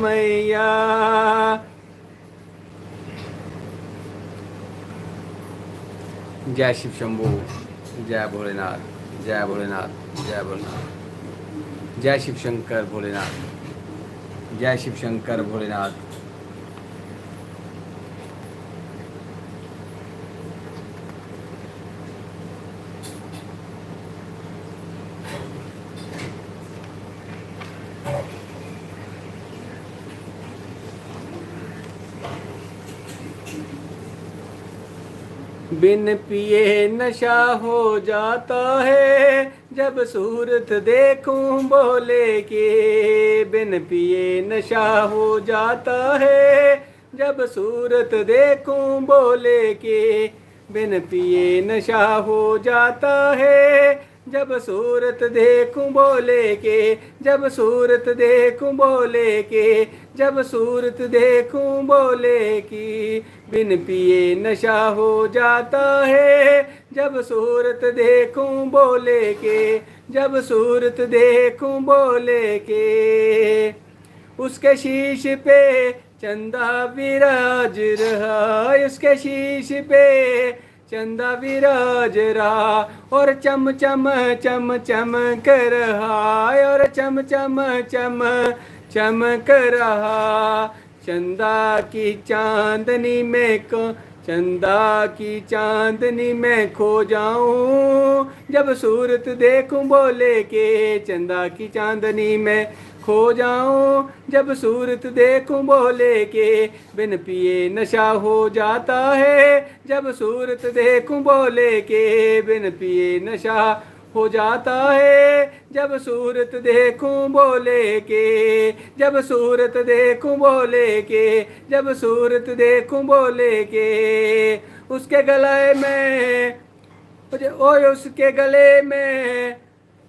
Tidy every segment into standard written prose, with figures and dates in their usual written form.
मैया। जय शिव शंभू, जय भोलेनाथ, जय भोलेनाथ, जय भोलेनाथ, जय शिव शंकर भोलेनाथ, जय शिव शंकर भोलेनाथ। बिन पिए नशा हो जाता है, जब सूरत देखूं बोले के। बिन पिए नशा हो जाता है, जब सूरत देखूं बोले के। बिन पिए नशा हो जाता है, जब सूरत देखूं बोले के। जब सूरत देखूं बोले के, जब सूरत देखूं बोले की। बिन पिए नशा हो जाता है, जब सूरत देखूं बोले के। जब सूरत देखूं बोले के। उसके शीश पे चंदा विराज रहा, उसके शीश पे चंदा विराज रहा। और चम चम चम चम कर रहा, और चम चम चम चमक रहा। चंदा की चांदनी में को, चंदा की चांदनी में खो जाऊं, जब सूरत देखूं बोले के। चंदा की चांदनी में खो जाऊं, जब सूरत देखूं बोले के। बिन पिए नशा हो जाता है, जब सूरत देखूं बोले के। बिन पिए नशा हो जाता है, जब सूरत देखूं बोले के। जब सूरत देखूं बोले के। जब सूरत देखूं बोले के। उसके गले में, ओए उसके गले में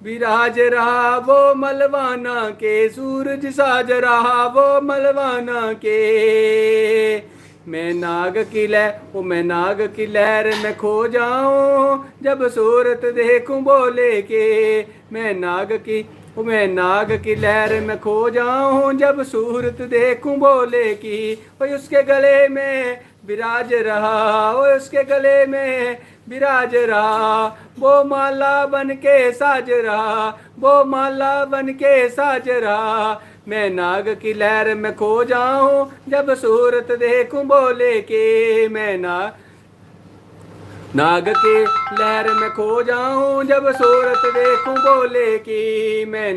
विराज रहा वो मलवाना के। सूरज साज रहा वो मलवाना के। मैं नाग की लहर, ओ मैं नाग की लहर में खो जाऊं, जब सूरत देखूं बोले के। मैं नाग की, ओ मैं नाग की लहर में खो जाऊं, जब सूरत देखूं बोले की। ओए उसके गले में विराज रहा, ओए उसके गले में विराज रहा। वो माला बन के साज रहा, वो माला बन के साज रहा। मैं नाग की लहर में खो जाऊं, जब सूरत देखूं बोले के। मैं नाग की लहर में खो जाऊं, जब सूरत देखूं बोले की। मैं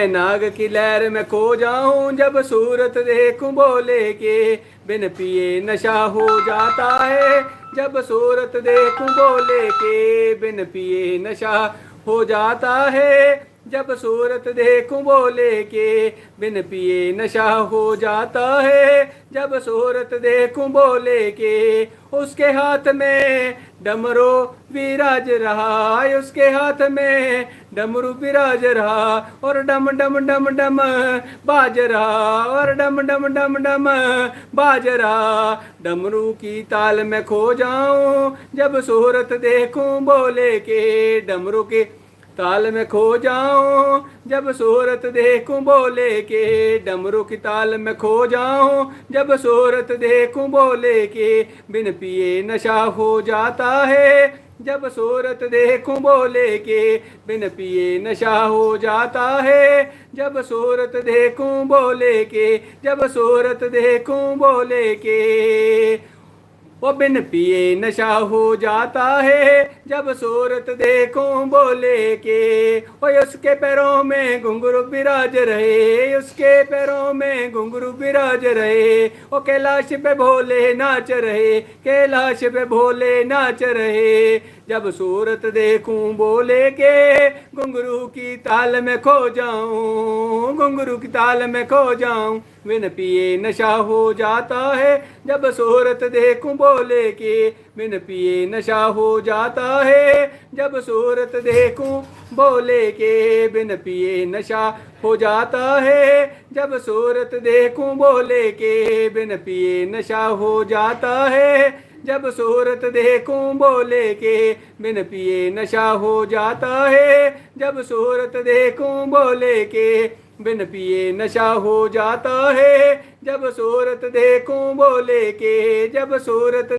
नाग की लहर में खो जाऊं, जब सूरत देखूं बोले के। बिन पिए नशा हो जाता है, जब सूरत देखूं बोले के। बिन पिए नशा हो जाता है, जब सूरत देखूं बोले के। बिन पिए नशा हो जाता है, जब सूरत देखूं बोले के। उसके हाथ में डमरू विराज रहा, उसके हाथ में डमरू विराज रहा। और डम डम डम डम बाज रहा, और डम डम डम डम बाज रहा। डमरू की ताल में खो जाऊं, जब सूरत देखूं बोले के। डमरू की ताल में खो जाऊं, जब सूरत देखूं बोले के। डमरू की ताल में खो जाऊं, जब सूरत देखूं बोले के। बिन पिए नशा हो जाता है, जब सूरत देखूं बोले के। बिन पिए नशा हो जाता है, जब सूरत देखूं बोले के। जब सूरत देखूं बोले के। वो बिन पिए नशा हो जाता है, जब सूरत देखूं बोले के। वो उसके पैरों में घुंघरू विराज रहे, उसके पैरों में घुंघरू विराज रहे। वो कैलाश पे भोले नाच रहे, कैलाश पे भोले नाच रहे। जब सूरत देखूं बोले के, घुंघरू की ताल में खो जाऊं, घुंघरू की ताल में खो जाऊं। बिन पिए नशा हो जाता है, जब सूरत देखूं बोले के। बिन पिए नशा हो जाता है, जब सूरत देखूं बोले के। बिन पिए नशा हो जाता है, जब सूरत देखूं बोले के। बिन पिए नशा हो जाता है, जब सूरत देखूं बोले के। बिन पिए नशा हो जाता है, जब सूरत देखूं बोले के। बिन पिए नशा हो जाता है, जब सूरत देखूं भोले के, जब सूरत